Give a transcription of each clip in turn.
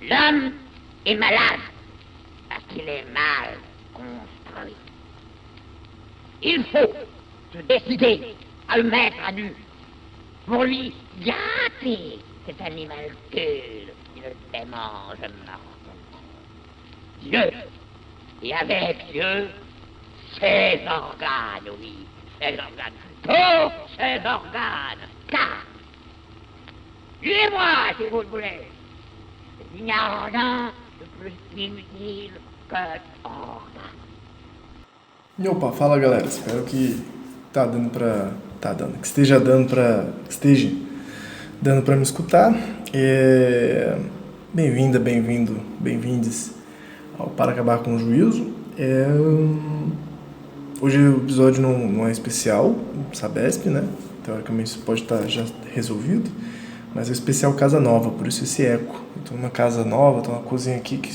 L'homme est malade parce qu'il est mal construit. Il faut se décider à le mettre à nu pour lui gâter cet animalcule qui le démange mortellement. Dieu, et avec Dieu, ses organes, oui, ses organes, tous ses organes, car, suivez-moi si vous le voulez, il n'y a rien de plus inutile que organe. E opa, fala galera, espero que esteja dando pra me escutar. Bem-vinda, bem-vindo, bem-vindes ao Para Acabar com o Juízo. Hoje o episódio não é especial, Sabesp, né? Teoricamente isso pode estar já resolvido, mas é especial casa nova, por isso esse eco. Eu tô numa casa nova, tô numa cozinha aqui que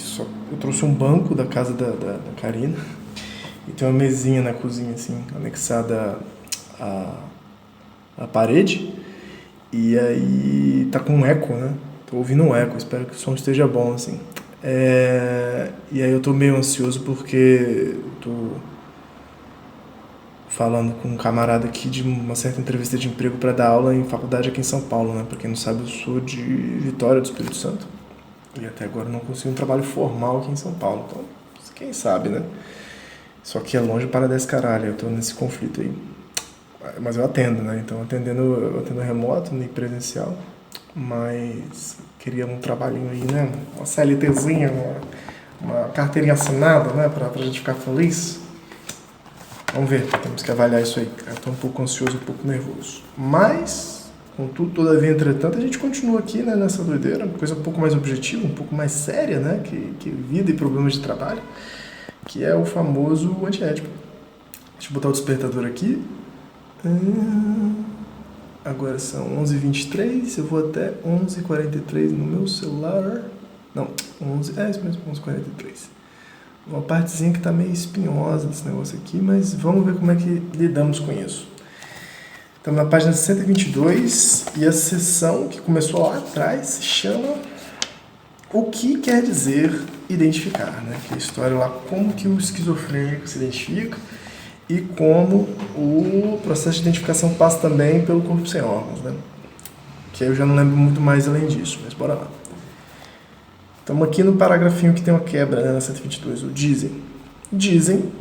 eu trouxe um banco da casa da Karina. E tem uma mesinha na cozinha, assim, anexada à parede. E aí tá com um eco, né? Tô ouvindo um eco, espero que o som esteja bom, assim. E aí eu tô meio ansioso porque tô falando com um camarada aqui de uma certa entrevista de emprego para dar aula em faculdade aqui em São Paulo, né? Pra quem não sabe, eu sou de Vitória do Espírito Santo. E até agora não consegui um trabalho formal aqui em São Paulo. Então, quem sabe, né? Só que é longe para descaralho, eu tô nesse conflito aí. Mas eu atendo, né? Então eu atendo remoto, nem presencial. Mas queria um trabalhinho aí, né? Uma CLTzinha, uma carteirinha assinada, né? Pra gente ficar feliz. Vamos ver, temos que avaliar isso aí. Eu tô um pouco ansioso, um pouco nervoso. Mas, contudo, todavia, entretanto, a gente continua aqui, né? Nessa doideira, uma coisa um pouco mais objetiva, um pouco mais séria, né? Que vida e problemas de trabalho. Que é o famoso antiético. Deixa eu botar o despertador aqui. Agora são 11h23, eu vou até 11h43 no meu celular. Não, isso mesmo, 11h43. Uma partezinha que tá meio espinhosa desse negócio aqui, mas vamos ver como é que lidamos com isso. Estamos na página 122 e a sessão que começou lá atrás se chama O que quer dizer identificar, né? Que é a história lá, como que o esquizofrênico se identifica e como o processo de identificação passa também pelo corpo sem órgãos, né? Que aí eu já não lembro muito mais além disso, mas bora lá. Estamos aqui no paragrafinho que tem uma quebra, né, na 122, o dizem. Dizem,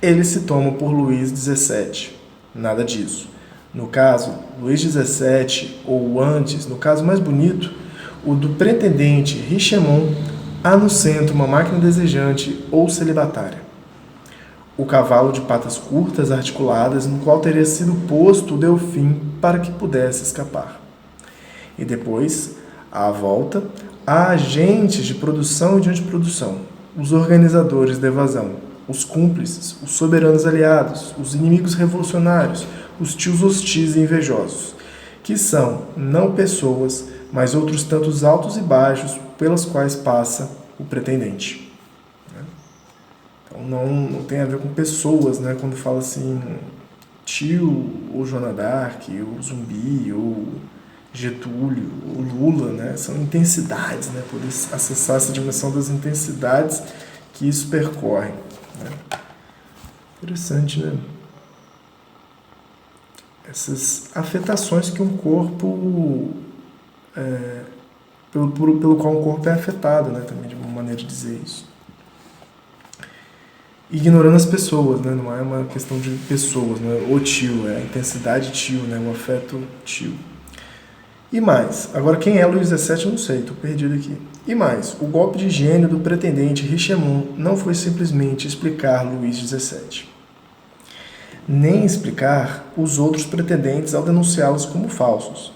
eles se tomam por Luís XVII. Nada disso. No caso, Luís XVII, ou antes, no caso mais bonito, o do pretendente Richemont, há no centro uma máquina desejante ou celibatária. O cavalo de patas curtas articuladas, no qual teria sido posto o delfim para que pudesse escapar. E depois, à volta, há agentes de produção e de antiprodução, os organizadores da evasão, os cúmplices, os soberanos aliados, os inimigos revolucionários, os tios hostis e invejosos, que são não pessoas, mas outros tantos altos e baixos pelas quais passa o pretendente. Então não tem a ver com pessoas, né? Quando fala assim, tio, ou Joana d'Arc, ou Zumbi, ou Getúlio, ou Lula, né? São intensidades, né? Poder acessar essa dimensão das intensidades que isso percorre. Né? Interessante, né? Essas afetações que um corpo... pelo qual um corpo é afetado, né? Também de uma maneira de dizer isso. Ignorando as pessoas, né? Não é uma questão de pessoas, né? O tio, é a intensidade tio, né? O afeto tio. E mais, agora quem é Luís XVII eu não sei, estou perdido aqui. E mais, o golpe de gênio do pretendente Richemont não foi simplesmente explicar Luís XVII, nem explicar os outros pretendentes ao denunciá-los como falsos.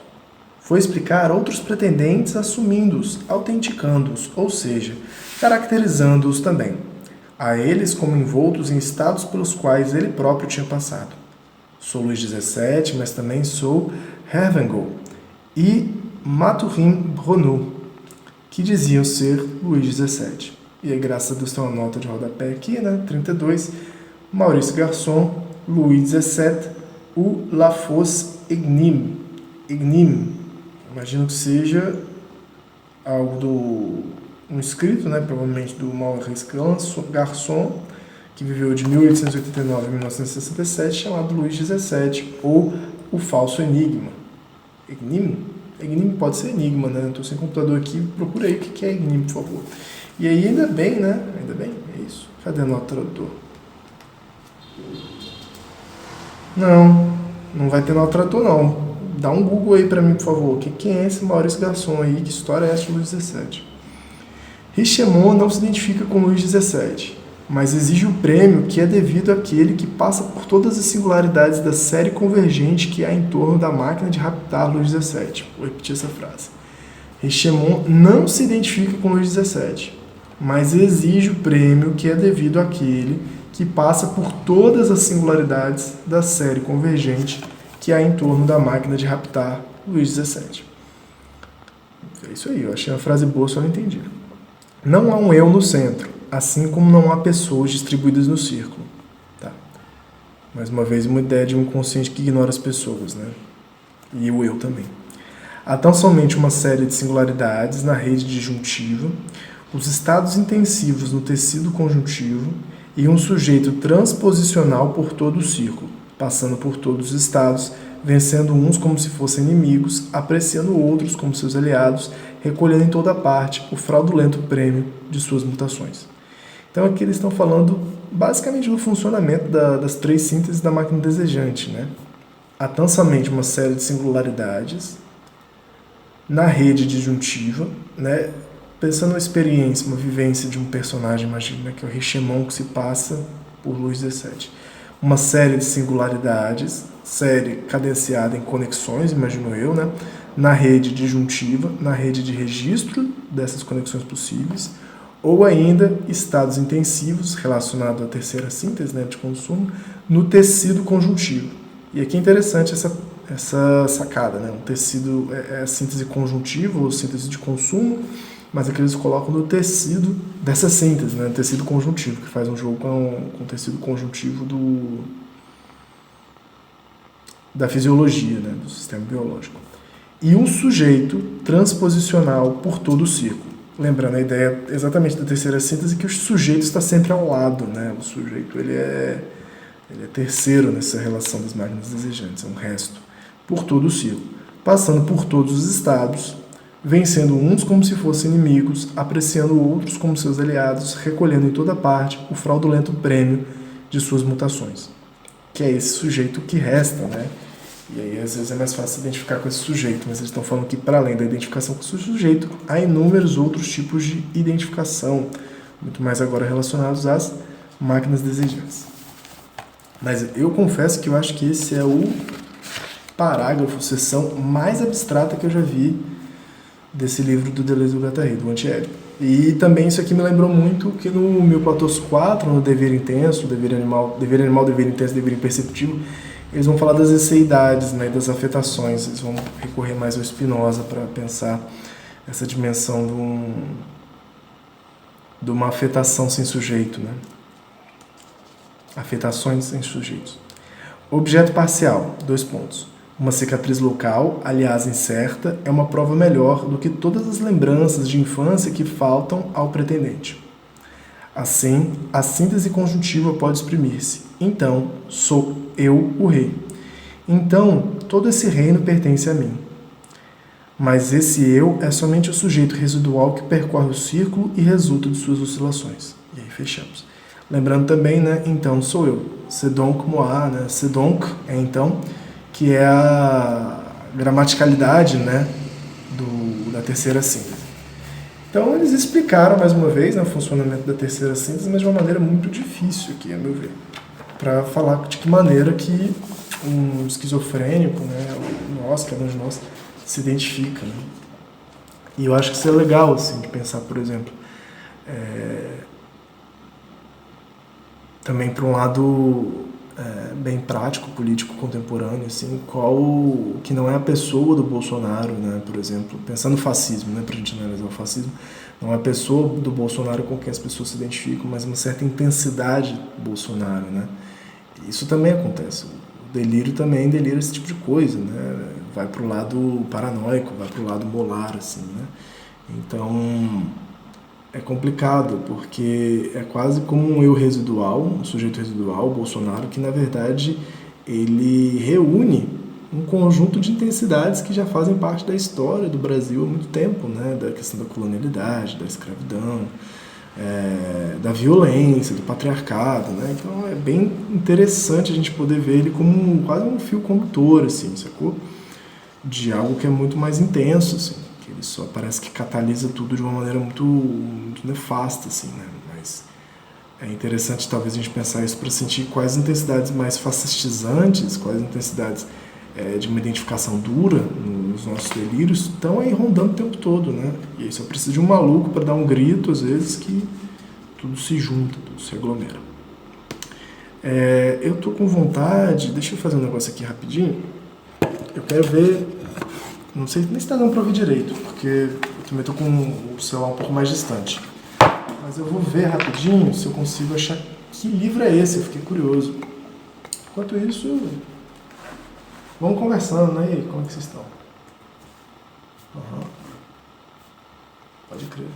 Foi explicar outros pretendentes assumindo-os, autenticando-os, ou seja, caracterizando-os também, a eles como envoltos em estados pelos quais ele próprio tinha passado. Sou Luís XVII, mas também sou Hervengol e Mathurin Renaud, que diziam ser Luís XVII. E aí, graças a Deus, tem uma nota de rodapé aqui, né? 32, Maurice Garçon, Luís XVII, o Lafosse Ignim. Imagino que seja algo um escrito, né, provavelmente do Maurice Garçon, que viveu de 1889 a 1967, chamado Luís XVII, ou O Falso Enigma. Enigma? Enigma pode ser enigma, né? Estou sem computador aqui, procura aí o que é enigma, por favor. E aí, ainda bem, né? Ainda bem, é isso. Cadê a nota tradutor? Não vai ter nota tradutor, não. Dá um Google aí pra mim, por favor. Quem é esse Maurício Garçon aí? Que história é essa de Luís XVII? Richemont não se identifica com Luís XVII, mas exige o prêmio que é devido àquele que passa por todas as singularidades da série convergente que há em torno da máquina de raptar Luís XVII. Vou repetir essa frase. Richemont não se identifica com Luís XVII, mas exige o prêmio que é devido àquele que passa por todas as singularidades da série convergente que há em torno da máquina de raptar Luís XVII. É isso aí, eu achei uma frase boa, só não entendi. Não há um eu no centro, assim como não há pessoas distribuídas no círculo. Tá. Mais uma vez, uma ideia de um consciente que ignora as pessoas, né? E o eu também. Há tão somente uma série de singularidades na rede disjuntiva, os estados intensivos no tecido conjuntivo e um sujeito transposicional por todo o círculo, passando por todos os estados, vencendo uns como se fossem inimigos, apreciando outros como seus aliados, recolhendo em toda parte o fraudulento prêmio de suas mutações. Então aqui eles estão falando basicamente do funcionamento das três sínteses da máquina desejante, né? Há tão somente uma série de singularidades na rede disjuntiva, né? Pensando na experiência, uma vivência de um personagem, imagina, que é o Richemont, que se passa por Luís XVII. Uma série de singularidades, série cadenciada em conexões, imagino eu, né? Na rede disjuntiva, na rede de registro dessas conexões possíveis, ou ainda estados intensivos relacionados à terceira síntese, né, de consumo, no tecido conjuntivo. E aqui é interessante essa sacada, né? Um tecido é a síntese conjuntiva ou síntese de consumo, mas aqui eles colocam no tecido dessa síntese, né? Tecido conjuntivo, que faz um jogo com o tecido conjuntivo da fisiologia, né? Do sistema biológico. E um sujeito transposicional por todo o círculo. Lembrando a ideia exatamente da terceira síntese, que o sujeito está sempre ao lado, né? O sujeito ele é terceiro nessa relação das máquinas desejantes, é um resto, por todo o círculo, passando por todos os estados, vencendo uns como se fossem inimigos, apreciando outros como seus aliados, recolhendo em toda parte o fraudulento prêmio de suas mutações. Que é esse sujeito que resta, né? E aí às vezes é mais fácil se identificar com esse sujeito, mas eles estão falando que para além da identificação com o sujeito, há inúmeros outros tipos de identificação, muito mais agora relacionados às máquinas desejantes. Mas eu confesso que eu acho que esse é o parágrafo, seção mais abstrata que eu já vi desse livro do Deleuze e do Guattari, do Antiédipo. E também isso aqui me lembrou muito que no Mil Platôs 4, no Dever Intenso, Dever Animal, Dever Intenso, Dever Imperceptível, eles vão falar das esseidades, né, das afetações. Eles vão recorrer mais ao Spinoza para pensar essa dimensão de uma afetação sem sujeito, né? Afetações sem sujeitos. Objeto parcial, 2 pontos. Uma cicatriz local, aliás incerta, é uma prova melhor do que todas as lembranças de infância que faltam ao pretendente. Assim, a síntese conjuntiva pode exprimir-se. Então, sou eu o rei. Então, todo esse reino pertence a mim. Mas esse eu é somente o sujeito residual que percorre o círculo e resulta de suas oscilações. E aí fechamos. Lembrando também, né, então sou eu. C'est donc moi, né? C'est donc é então, que é a gramaticalidade, né, da terceira síntese. Então eles explicaram mais uma vez, né, o funcionamento da terceira síntese, mas de uma maneira muito difícil aqui, a meu ver, para falar de que maneira que um esquizofrênico, né, nós, cada um de nós, se identifica, né? E eu acho que isso é legal, assim, de pensar, por exemplo, também para um lado bem prático, político, contemporâneo, assim, que não é a pessoa do Bolsonaro, né, por exemplo, pensando no fascismo, né, para a gente analisar o fascismo, não é a pessoa do Bolsonaro com quem as pessoas se identificam, mas uma certa intensidade do Bolsonaro, né? Isso também acontece. O delírio também delira esse tipo de coisa, né? Vai para o lado paranoico, vai para o lado molar, assim, né? Então, é complicado, porque é quase como um eu residual, um sujeito residual, o Bolsonaro, que na verdade ele reúne um conjunto de intensidades que já fazem parte da história do Brasil há muito tempo, né? Da questão da colonialidade, da escravidão, da violência, do patriarcado, né? Então é bem interessante a gente poder ver ele como quase um fio condutor, assim, sacou? De algo que é muito mais intenso, assim, que ele só parece que catalisa tudo de uma maneira muito nefasta, assim, né? Mas é interessante talvez a gente pensar isso para sentir quais intensidades mais fascistizantes, quais intensidades de uma identificação dura nos nossos delírios estão aí rondando o tempo todo, né? E aí só precisa de um maluco para dar um grito, às vezes, que tudo se junta, tudo se aglomera. Eu tô com vontade, deixa eu fazer um negócio aqui rapidinho. Eu quero ver, não sei nem se tá dando pra ouvir direito, porque eu também tô com o celular um pouco mais distante. Mas eu vou ver rapidinho se eu consigo achar que livro é esse, eu fiquei curioso. Enquanto isso, vamos conversando, né? E aí, como é que vocês estão? Pode crer.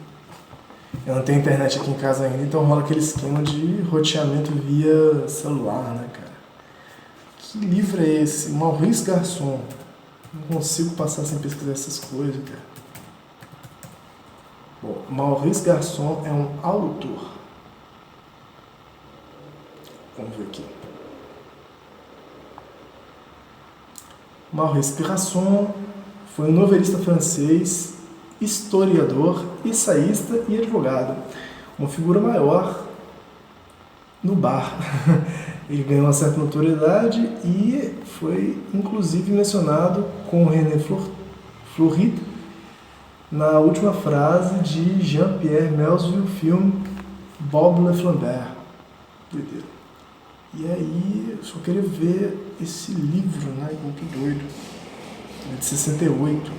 Eu não tenho internet aqui em casa ainda, então rola aquele esquema de roteamento via celular, né, cara? Que livro é esse? Maurice Garçon. Não consigo passar sem pesquisar essas coisas, cara. Bom, Maurice Garçon é um autor. Vamos ver aqui. Maurice Garçon foi um novelista francês, historiador, ensaísta e advogado. Uma figura maior no bar. Ele ganhou uma certa notoriedade e foi inclusive mencionado com René Fleury na última frase de Jean-Pierre Melville no filme Bob Le Flambert. Doideira. E aí, eu só queria ver esse livro, né? Muito doido. Ele é de 68.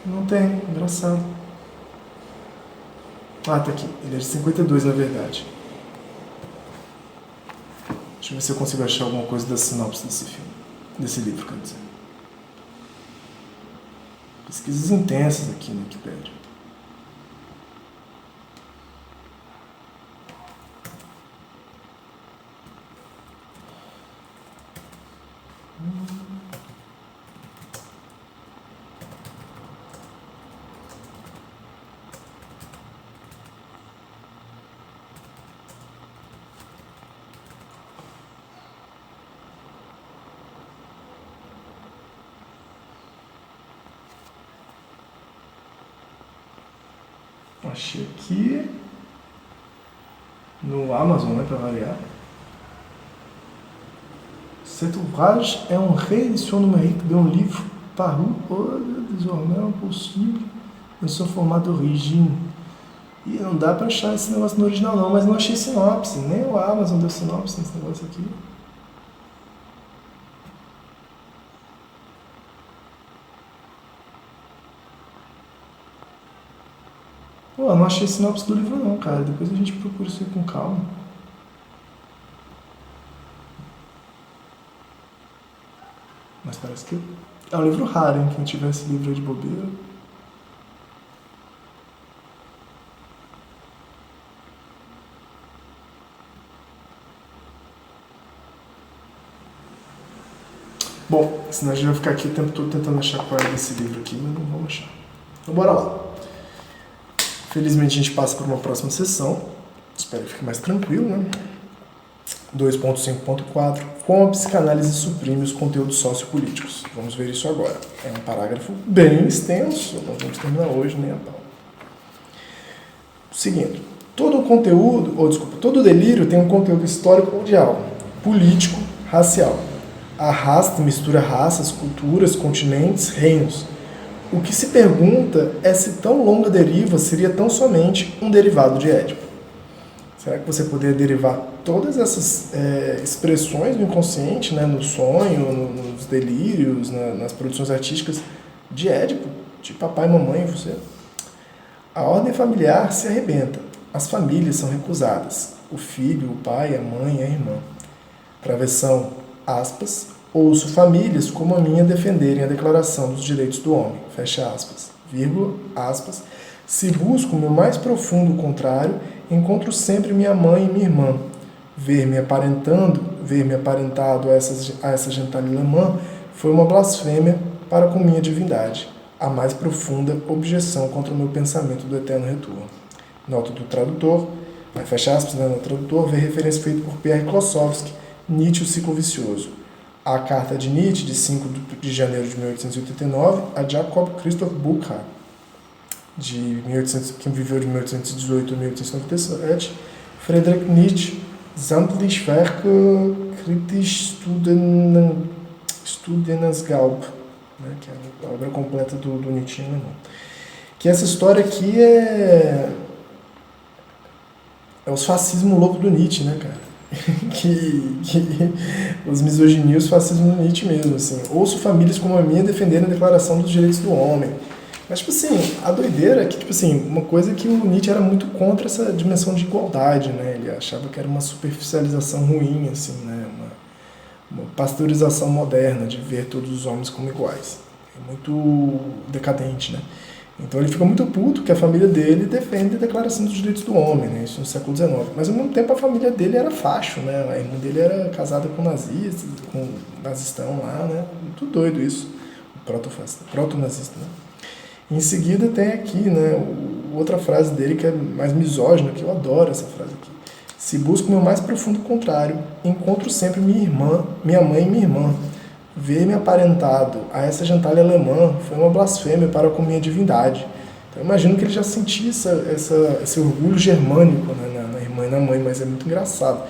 Não tem, engraçado. Ah, tá aqui. Ele é de 52, na verdade. Deixa eu ver se eu consigo achar alguma coisa da sinopse desse filme. Desse livro, quer dizer. Pesquisas intensas aqui no Wikipedia. Achei aqui no Amazon, né, para variar. Cet ouvrage est une réédition numérique d'un livre paru désormais impossível no seu formato d'origine. E não dá para achar esse negócio no original não, mas não achei sinopse, nem o Amazon deu sinopse nesse negócio aqui. Pô, não achei sinopse do livro não, cara. Depois a gente procura isso aí com calma. Mas parece que é um livro raro, hein? Quem tiver esse livro aí de bobeira. Bom, senão a gente vai ficar aqui o tempo todo tentando achar qual é desse livro aqui, mas não vamos achar. Então bora lá. Felizmente a gente passa por uma próxima sessão. Espero que fique mais tranquilo, né? 2.5.4. Como a psicanálise suprime os conteúdos sociopolíticos. Vamos ver isso agora. É um parágrafo bem extenso, não vamos terminar hoje nem a pau. Seguindo. Todo delírio tem um conteúdo histórico mundial, político, racial. Arrasta e mistura raças, culturas, continentes, reinos. O que se pergunta é se tão longa deriva seria tão somente um derivado de Édipo. Será que você poderia derivar todas essas expressões do inconsciente, né, no sonho, nos delírios, nas produções artísticas de Édipo, de papai, mamãe e você? A ordem familiar se arrebenta, as famílias são recusadas, o filho, o pai, a mãe e a irmã. Travessão, aspas, ouço famílias como a minha defenderem a Declaração dos Direitos do Homem, fecha aspas. vírgula, aspas, se busco meu mais profundo contrário, encontro sempre minha mãe e minha irmã. Ver-me aparentado a essa gentalha alemã foi uma blasfêmia para com minha divindade, a mais profunda objeção contra o meu pensamento do eterno retorno. Nota do tradutor, fecha aspas, no tradutor, vê referência feita por Pierre Klossowski, Nietzsche, o ciclo vicioso. A carta de Nietzsche, de 5 de janeiro de 1889, a Jacob Christoph Burckhardt, que viveu de 1818 a 1897, Friedrich Nietzsche, Sämtliche Werke kritisch Studienausgabe, né, que é a obra completa do Nietzsche em alemão. Que essa história aqui é os fascismo louco do Nietzsche, né, cara? que os misoginias, os fascismo do Nietzsche mesmo, assim. Ouço famílias como a minha defenderem a Declaração dos Direitos do Homem. Mas, tipo assim, a doideira é que, tipo assim, uma coisa é que o Nietzsche era muito contra essa dimensão de igualdade, né? Ele achava que era uma superficialização ruim, assim, né? Uma pasteurização moderna de ver todos os homens como iguais. É muito decadente, né? Então ele fica muito puto que a família dele defende a Declaração dos Direitos do Homem, né? Isso no século XIX. Mas ao mesmo tempo a família dele era facho, né? A irmã dele era casada com nazistas, com nazistão lá, né? Muito doido isso. Proto-nazista, né? Em seguida tem aqui, né, outra frase dele que é mais misógina, que eu adoro essa frase aqui. Se busco meu mais profundo contrário, encontro sempre minha mãe e minha irmã. Ver-me aparentado a essa gentalha alemã foi uma blasfêmia para com minha divindade. Então eu imagino que ele já sentia esse orgulho germânico, né, na irmã e na mãe, mas é muito engraçado.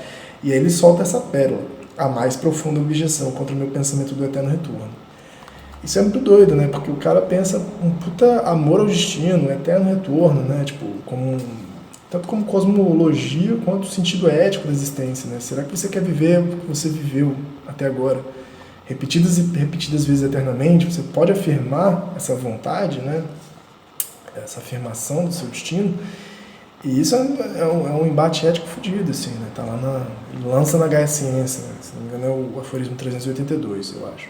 E aí ele solta essa pérola, a mais profunda objeção contra o meu pensamento do eterno retorno. Isso é muito doido, né? Porque o cara pensa um puta amor ao destino, um eterno retorno, né? Tipo, tanto como cosmologia quanto sentido ético da existência, né? Será que você quer viver o que você viveu até agora? Repetidas e repetidas vezes eternamente, você pode afirmar essa vontade, né? Essa afirmação do seu destino. E isso é um embate ético fodido, assim, né? Tá lá lança na Gaia Ciência, né? Se não me engano é o aforismo 382, eu acho.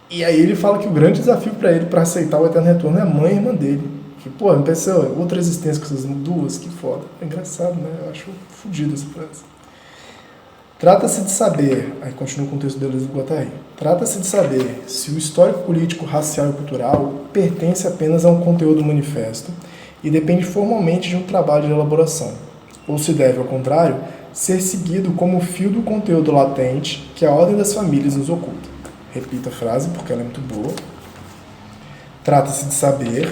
E aí ele fala que o grande desafio para ele, para aceitar o eterno retorno, é a mãe e a irmã dele. Que, pô, não pensa outra existência com essas duas, que foda. É engraçado, né? Eu acho fodido essa frase. Trata-se de saber, aí continua o contexto do Guattari, trata-se de saber se o histórico político, racial e cultural pertence apenas a um conteúdo manifesto e depende formalmente de um trabalho de elaboração, ou se deve, ao contrário, ser seguido como o fio do conteúdo latente que a ordem das famílias nos oculta. Repito a frase porque ela é muito boa. Trata-se de saber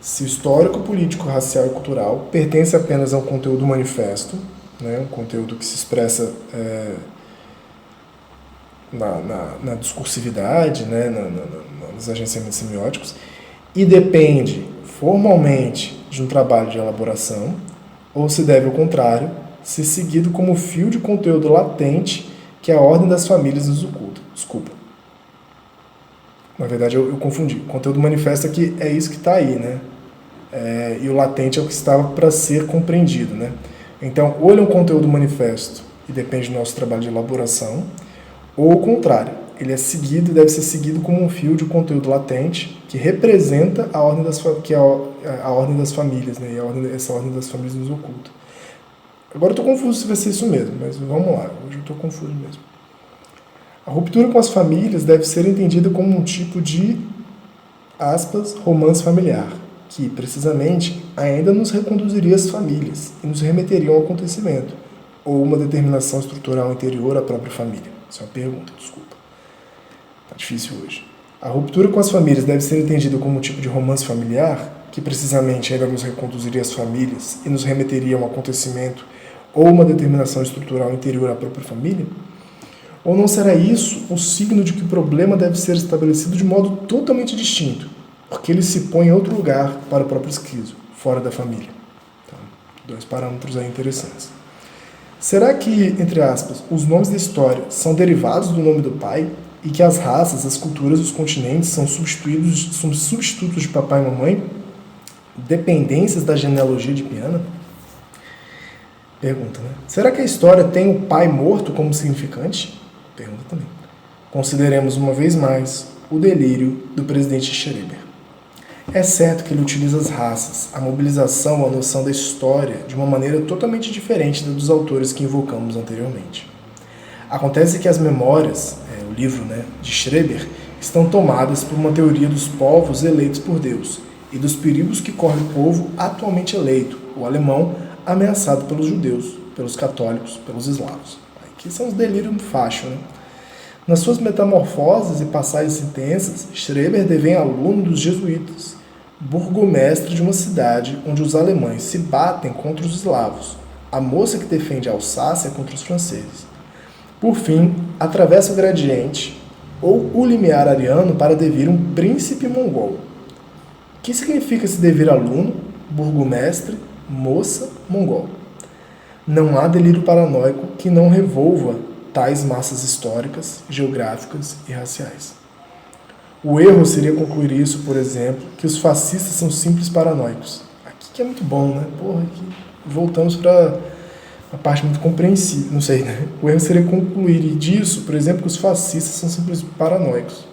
se o histórico, político, racial e cultural pertence apenas a um conteúdo manifesto, né, um conteúdo que se expressa na discursividade, né, nos agenciamentos semióticos, e depende formalmente de um trabalho de elaboração, ou se deve, ao contrário, ser seguido como fio de conteúdo latente que a ordem das famílias nos oculta. Desculpa. Na verdade, eu confundi. O conteúdo manifesto aqui é isso que está aí, né? E o latente é o que estava para ser compreendido, né? Então, ou ele é um conteúdo manifesto e depende do nosso trabalho de elaboração, ou o contrário, ele é seguido, deve ser seguido como um fio de conteúdo latente que representa a ordem a ordem das famílias, né? E essa ordem das famílias nos oculta. Agora eu estou confuso se vai ser isso mesmo, mas vamos lá, hoje eu estou confuso mesmo. A ruptura com as famílias deve ser entendida como um tipo de, aspas, romance familiar, que, precisamente, ainda nos reconduziria às famílias e nos remeteria a um acontecimento, ou uma determinação estrutural interior à própria família. Isso é uma pergunta, desculpa. Tá difícil hoje. A ruptura com as famílias deve ser entendida como um tipo de romance familiar, que, precisamente, ainda nos reconduziria às famílias e nos remeteria a um acontecimento ou uma determinação estrutural interior à própria família? Ou não será isso o signo de que o problema deve ser estabelecido de modo totalmente distinto, porque ele se põe em outro lugar para o próprio esquizo, fora da família? Então, 2 parâmetros aí interessantes. Será que, entre aspas, os nomes da história são derivados do nome do pai e que as raças, as culturas, os continentes são substitutos de papai e mamãe? Dependências da genealogia de Piana? Pergunta, né? Será que a história tem o pai morto como significante? Pergunta também. Consideremos uma vez mais o delírio do presidente Schreber. É certo que ele utiliza as raças, a mobilização, a noção da história de uma maneira totalmente diferente da dos autores que invocamos anteriormente. Acontece que as memórias, o livro de Schreber, estão tomadas por uma teoria dos povos eleitos por Deus e dos perigos que corre o povo atualmente eleito, o alemão, ameaçado pelos judeus, pelos católicos, pelos eslavos. Aqui são os delírios do facho, né? Nas suas metamorfoses e passagens intensas, Schreber devém aluno dos jesuítas, burgomestre de uma cidade onde os alemães se batem contra os eslavos, a moça que defende a Alsácia contra os franceses. Por fim, atravessa o gradiente ou o limiar ariano para devir um príncipe mongol. O que significa esse devir aluno, burgomestre, moça, mongol? Não há delírio paranoico que não revolva tais massas históricas, geográficas e raciais. O erro seria concluir isso, por exemplo, que os fascistas são simples paranoicos. Aqui que é muito bom, né? Porra, aqui voltamos para a parte muito compreensível, não sei, né? O erro seria concluir disso, por exemplo, que os fascistas são simples paranoicos.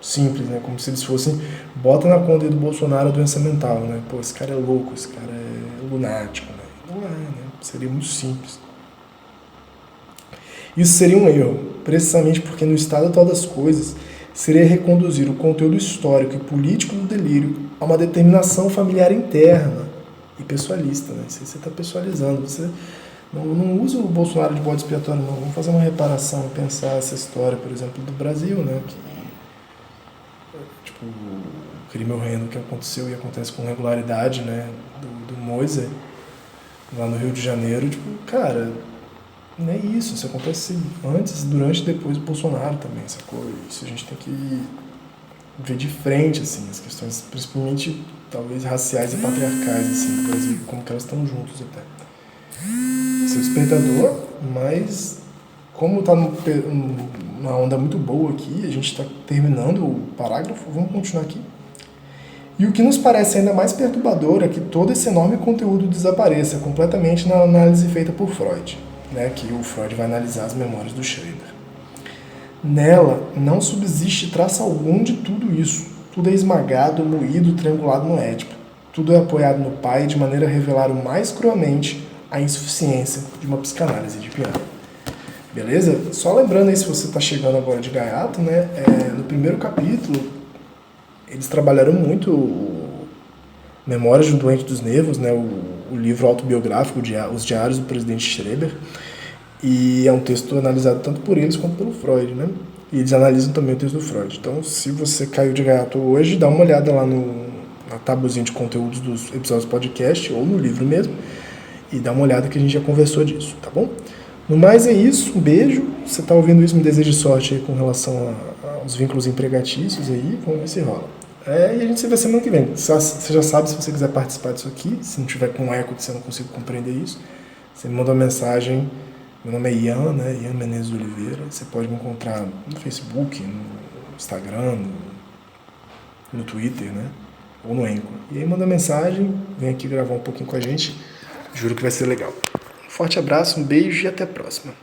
Simples, né? Como se eles fossem, bota na conta do Bolsonaro a doença mental, né? Pô, esse cara é louco, esse cara é lunático, né? Não é, né? Seria muito simples. Isso seria um erro, precisamente porque no estado atual das coisas, seria reconduzir o conteúdo histórico e político do delírio a uma determinação familiar interna e pessoalista, né? Você está pessoalizando, você não usa o Bolsonaro de bode expiatório, não. Vamos fazer uma reparação e pensar essa história, por exemplo, do Brasil, né? Que, tipo, o crime horrendo que aconteceu e acontece com regularidade, né? Do Moisés, lá no Rio de Janeiro, tipo, cara, não é isso. Isso acontece antes, durante e depois do Bolsonaro também, sacou? Isso a gente tem que ver de frente, assim, as questões, principalmente, talvez, raciais e patriarcais, assim, do Brasil, como que elas estão juntas até. Esse é o despertador, mas como está numa onda muito boa aqui, a gente está terminando o parágrafo, vamos continuar aqui. E o que nos parece ainda mais perturbador é que todo esse enorme conteúdo desapareça completamente na análise feita por Freud, né, que o Freud vai analisar as memórias do Schreber. Nela não subsiste traço algum de tudo isso. Tudo é esmagado, moído, triangulado no Édipo. Tudo é apoiado no pai de maneira a revelar o mais cruelmente a insuficiência de uma psicanálise de piano. Beleza? Só lembrando aí, se você está chegando agora de gaiato, né, no primeiro capítulo, eles trabalharam muito Memórias de um Doente dos Nervos, né, o livro autobiográfico, Os Diários do Presidente Schreber, e é um texto analisado tanto por eles quanto pelo Freud, né? E eles analisam também o texto do Freud. Então, se você caiu de gaiato hoje, dá uma olhada lá na tabuzinha de conteúdos dos episódios do podcast, ou no livro mesmo, e dá uma olhada que a gente já conversou disso, tá bom? No mais é isso, um beijo. Você está ouvindo isso, me desejo sorte aí com relação aos vínculos empregatícios aí, vamos ver se rola. E a gente se vê semana que vem. Você já sabe, se você quiser participar disso aqui, se não tiver com eco que você não consiga compreender isso, você me manda uma mensagem. Meu nome é Ian, né? Ian Menezes Oliveira. Você pode me encontrar no Facebook, no Instagram, no Twitter, né? Ou no Anchor. E aí manda mensagem, vem aqui gravar um pouquinho com a gente. Juro que vai ser legal. Um forte abraço, um beijo e até a próxima.